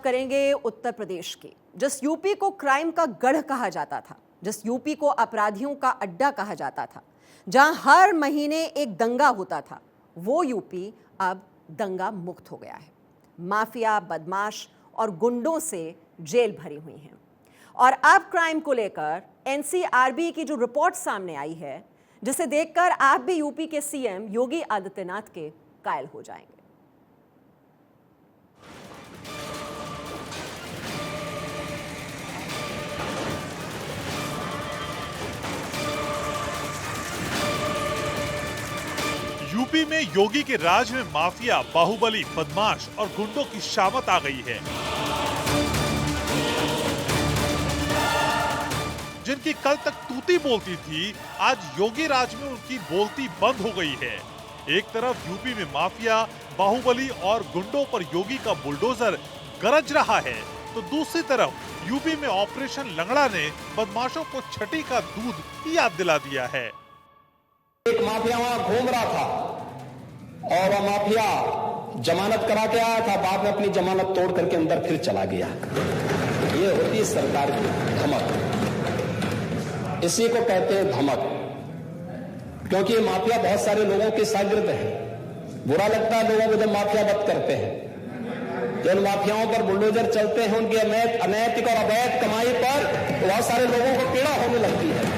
करेंगे उत्तर प्रदेश की, जिस यूपी को क्राइम का गढ़ कहा जाता था, जिस यूपी को अपराधियों का अड्डा कहा जाता था, जहां हर महीने एक दंगा होता था, वो यूपी अब दंगा मुक्त हो गया है। माफिया, बदमाश और गुंडों से जेल भरी हुई हैं। और अब क्राइम को लेकर एनसीआरबी की जो रिपोर्ट सामने आई है, जिसे देखकर आप भी यूपी के सीएम योगी आदित्यनाथ के कायल हो जाएंगे। यूपी में योगी के राज में माफिया, बाहुबली, बदमाश और गुंडों की शामत आ गई है। जिनकी कल तक तूती बोलती थी, आज योगी राज में उनकी बोलती बंद हो गई है। एक तरफ यूपी में माफिया, बाहुबली और गुंडों पर योगी का बुलडोजर गरज रहा है, तो दूसरी तरफ यूपी में ऑपरेशन लंगड़ा ने बदमाशों को छठी का दूध याद दिला दिया है। एक माफिया वहां घूम रहा था और वह माफिया जमानत करा के आया था, बाद में अपनी जमानत तोड़ करके अंदर फिर चला गया। ये होती है सरकार की धमक, इसी को कहते हैं धमक। क्योंकि ये माफिया बहुत सारे लोगों के शागिर्द है। बुरा लगता है लोगों को जब माफिया वध करते हैं, जब माफियाओं पर बुलडोजर चलते हैं, उनकी अनैतिक और अवैध कमाई पर तो बहुत सारे लोगों को पीड़ा होने लगती है।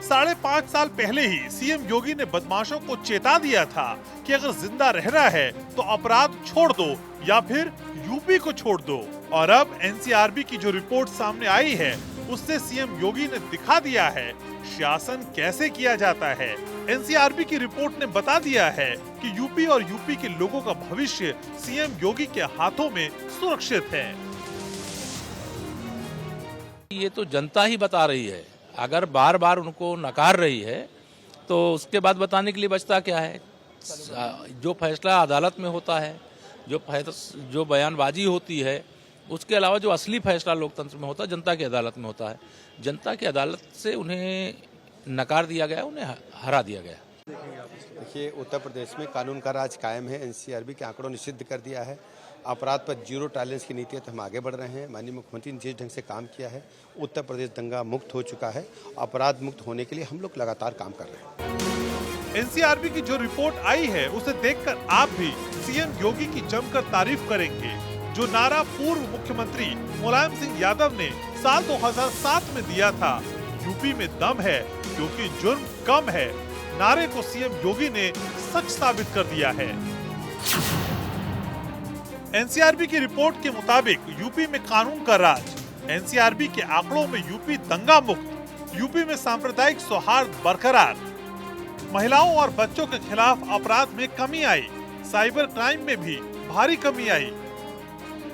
5.5 साल पहले ही सीएम योगी ने बदमाशों को चेता दिया था कि अगर जिंदा रहना है तो अपराध छोड़ दो या फिर यूपी को छोड़ दो। और अब एनसीआरबी की जो रिपोर्ट सामने आई है, उससे सीएम योगी ने दिखा दिया है शासन कैसे किया जाता है। एनसीआरबी की रिपोर्ट ने बता दिया है कि यूपी और यूपी के लोगों का भविष्य सीएम योगी के हाथों में सुरक्षित है। ये तो जनता ही बता रही है। अगर बार बार उनको नकार रही है तो उसके बाद बताने के लिए बचता क्या है। जो फैसला अदालत में होता है, जो बयानबाजी होती है, उसके अलावा जो असली फैसला लोकतंत्र में होता है जनता की अदालत में होता है। जनता की अदालत से उन्हें नकार दिया गया, उन्हें हरा दिया गया। देखिए, उत्तर प्रदेश में कानून का राज कायम है। एनसीआरबी के आंकड़ों ने सिद्ध कर दिया है। अपराध पर जीरो टॉलरेंस की नीति है, तो हम आगे बढ़ रहे हैं। माननीय मुख्यमंत्री ने जिस ढंग से काम किया है, उत्तर प्रदेश दंगा मुक्त हो चुका है। अपराध मुक्त होने के लिए हम लोग लगातार काम कर रहे हैं। एनसीआरबी की जो रिपोर्ट आई है, उसे देखकर आप भी सीएम योगी की जमकर तारीफ करेंगे। जो नारा पूर्व मुख्यमंत्री मुलायम सिंह यादव ने साल 2007 में दिया था, यूपी में दम है क्योंकि जुर्म कम है, नारे को सीएम योगी ने सच साबित कर दिया है। एनसीआरबी की रिपोर्ट के मुताबिक यूपी में कानून का राज। एनसीआरबी के आंकड़ों में यूपी दंगा मुक्त। यूपी में सांप्रदायिक सौहार्द बरकरार। महिलाओं और बच्चों के खिलाफ अपराध में कमी आई। साइबर क्राइम में भी भारी कमी आई।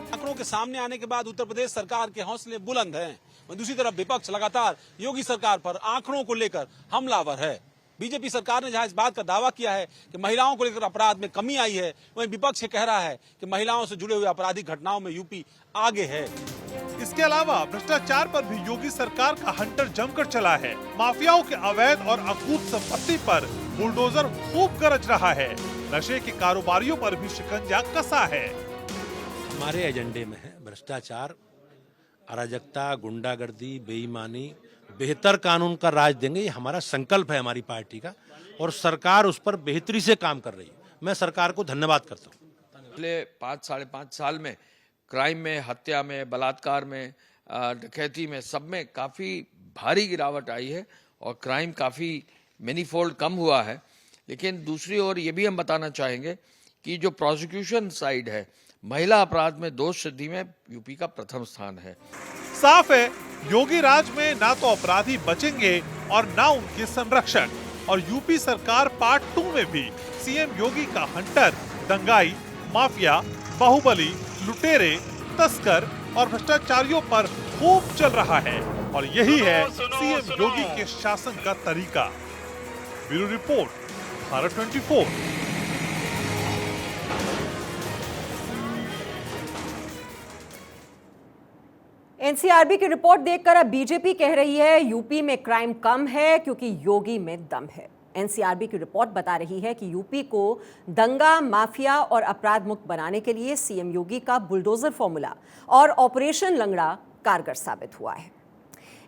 आंकड़ों के सामने आने के बाद उत्तर प्रदेश सरकार के हौसले बुलंद हैं। दूसरी तरफ विपक्ष लगातार योगी सरकार पर आंकड़ों को लेकर हमलावर है। बीजेपी सरकार ने जहां इस बात का दावा किया है कि महिलाओं को लेकर अपराध में कमी आई है, वहीं विपक्ष कह रहा है कि महिलाओं से जुड़े हुए आपराधिक घटनाओं में यूपी आगे है। इसके अलावा भ्रष्टाचार पर भी योगी सरकार का हंटर जमकर चला है। माफियाओं के अवैध और अकूत संपत्ति पर बुलडोजर खूब गरज रहा है। नशे के कारोबारियों पर भी शिकंजा कसा है। हमारे एजेंडे में है भ्रष्टाचार, अराजकता, गुंडागर्दी, बेईमानी, बेहतर कानून का राज देंगे। ये हमारा संकल्प है हमारी पार्टी का, और सरकार उस पर बेहतरी से काम कर रही है। मैं सरकार को धन्यवाद करता हूँ। पिछले 5-5.5 साल में क्राइम में, हत्या में, बलात्कार में, डकैती में, सब में काफ़ी भारी गिरावट आई है और क्राइम काफ़ी मैनीफोल्ड कम हुआ है। लेकिन दूसरी ओर ये भी हम बताना चाहेंगे कि जो प्रोसिक्यूशन साइड है, महिला अपराध में दोष सिद्धि में यूपी का प्रथम स्थान है। साफ है, योगी राज में ना तो अपराधी बचेंगे और ना उनके संरक्षण। और यूपी सरकार पार्ट 2 में भी सीएम योगी का हंटर दंगाई, माफिया, बाहुबली, लुटेरे, तस्कर और भ्रष्टाचारियों पर खूब चल रहा है। और यही है सीएम योगी के शासन का तरीका। Bureau report, Bharat 24। एनसीआरबी की रिपोर्ट देखकर अब बीजेपी कह रही है यूपी में क्राइम कम है क्योंकि योगी में दम है। एनसीआरबी की रिपोर्ट बता रही है कि यूपी को दंगा, माफिया और अपराध मुक्त बनाने के लिए सीएम योगी का बुलडोजर फॉर्मूला और ऑपरेशन लंगड़ा कारगर साबित हुआ है।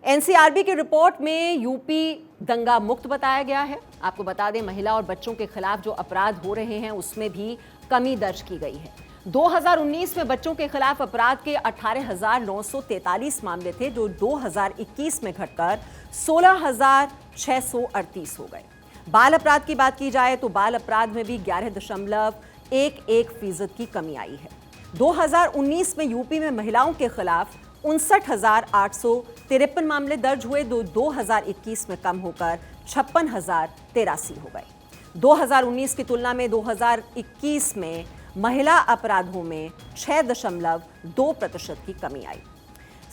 एनसीआरबी की रिपोर्ट में यूपी दंगा मुक्त बताया गया है। आपको बता दें, महिला और बच्चों के खिलाफ जो अपराध हो रहे हैं उसमें भी कमी दर्ज की गई है। 2019 में बच्चों के खिलाफ अपराध के 18,943 मामले थे, जो 2021 में घटकर 16,638 हो गए। बाल अपराध की बात की जाए तो बाल अपराध में भी 11.11% की कमी आई है। 2019 में यूपी में महिलाओं के खिलाफ 59,853 मामले दर्ज हुए, 2021 में कम होकर 56,083 हो गए। 2019 की तुलना में 2021 में महिला अपराधों में 6.2% की कमी आई।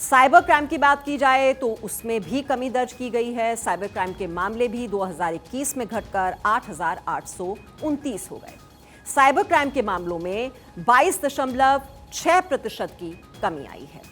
साइबर क्राइम की बात की जाए तो उसमें भी कमी दर्ज की गई है। साइबर क्राइम के मामले भी 2021 में घटकर 8,829 हो गए। साइबर क्राइम के मामलों में 22.6% की कमी आई है।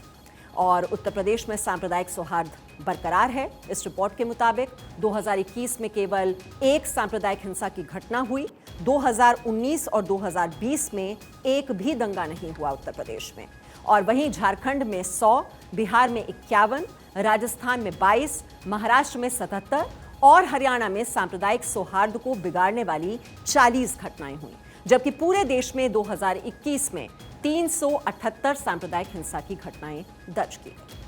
और उत्तर प्रदेश में सांप्रदायिक सौहार्द बरकरार है। इस रिपोर्ट के मुताबिक 2021 में केवल एक सांप्रदायिक हिंसा की घटना हुई। 2019 और 2020 में एक भी दंगा नहीं हुआ उत्तर प्रदेश में। और वहीं झारखंड में 100, बिहार में 51, राजस्थान में 22, महाराष्ट्र में 77 और हरियाणा में सांप्रदायिक सौहार्द को बिगाड़ने वाली 40 घटनाएं हुई, जबकि पूरे देश में 2021 में 378 सांप्रदायिक हिंसा की घटनाएं दर्ज की गई।